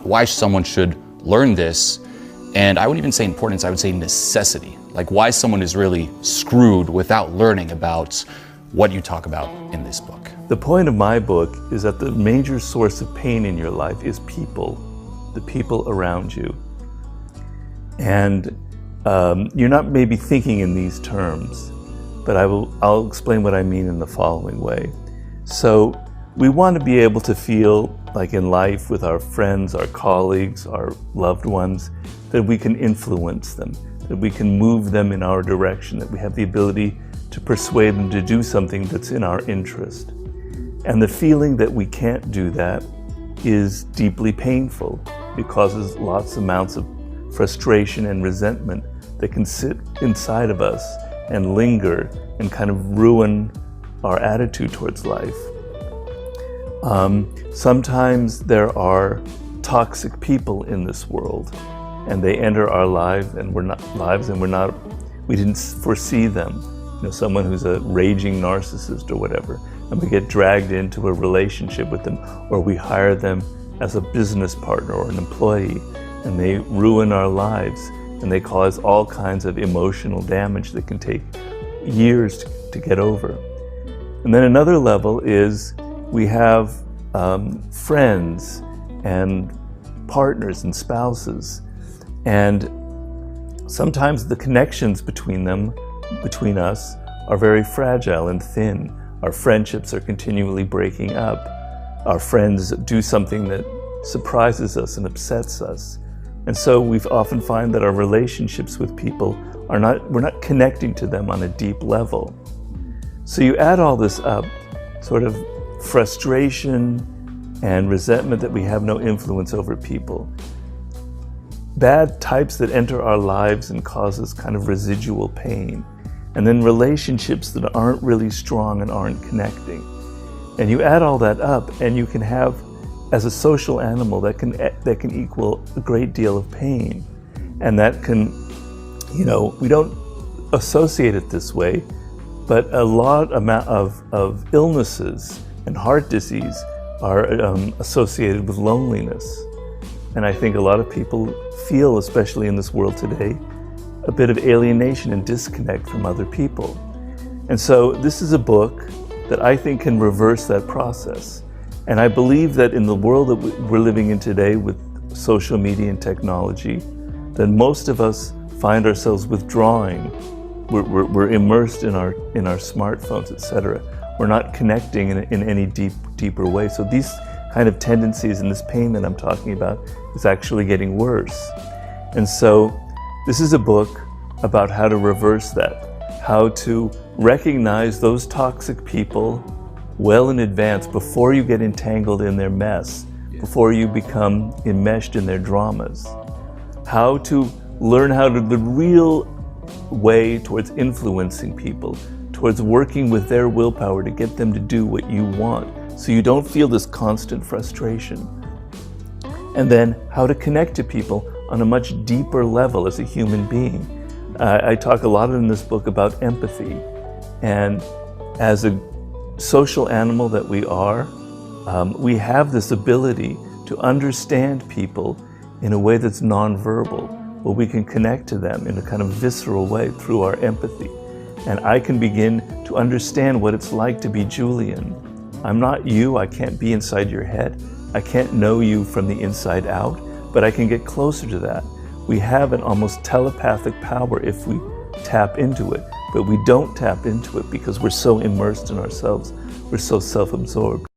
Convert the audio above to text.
Why someone should learn this, and I wouldn't even say importance, I would say necessity. Like why someone is really screwed without learning about what you talk about in this book. The point of my book is that the major source of pain in your life is people, the people around you. And you're not maybe thinking in these terms, but I'll explain what I mean in the following way. So we want to be able to feel like in life with our friends, our colleagues, our loved ones, that we can influence them, that we can move them in our direction, that we have the ability to persuade them to do something that's in our interest. And the feeling that we can't do that is deeply painful. It causes lots of amounts of frustration and resentment that can sit inside of us and linger and kind of ruin our attitude towards life. Sometimes there are toxic people in this world, and they enter our lives, and we didn't foresee them. You know, someone who's a raging narcissist or whatever, and we get dragged into a relationship with them, or we hire them as a business partner or an employee, and they ruin our lives, and they cause all kinds of emotional damage that can take years to get over. And then another level is we have friends and partners and spouses, and sometimes the connections between us are very fragile and thin. Our friendships are continually breaking up. Our friends do something that surprises us and upsets us. And so we often find that our relationships with people we're not connecting to them on a deep level. So you add all this up, sort of frustration and resentment that we have no influence over people. Bad types that enter our lives and cause us kind of residual pain. And then relationships that aren't really strong and aren't connecting. And you add all that up and you can have, as a social animal, that can equal a great deal of pain. And that can, you know, we don't associate it this way, but a lot of illnesses and heart disease are associated with loneliness. And I think a lot of people feel, especially in this world today, a bit of alienation and disconnect from other people. And so this is a book that I think can reverse that process. And I believe that in the world that we're living in today with social media and technology, that most of us find ourselves withdrawing. We're immersed in our smartphones, etc. We're not connecting in any deeper way. So these kind of tendencies and this pain that I'm talking about is actually getting worse. And so this is a book about how to reverse that, how to recognize those toxic people well in advance before you get entangled in their mess, before you become enmeshed in their dramas, how to learn the real way towards influencing people, towards working with their willpower to get them to do what you want, so you don't feel this constant frustration. And then how to connect to people on a much deeper level as a human being. I talk a lot in this book about empathy. And as a social animal that we are, we have this ability to understand people in a way that's nonverbal, where we can connect to them in a kind of visceral way through our empathy. And I can begin to understand what it's like to be Julian. I'm not you, I can't be inside your head. I can't know you from the inside out, but I can get closer to that. We have an almost telepathic power if we tap into it, but we don't tap into it because we're so immersed in ourselves. We're so self-absorbed.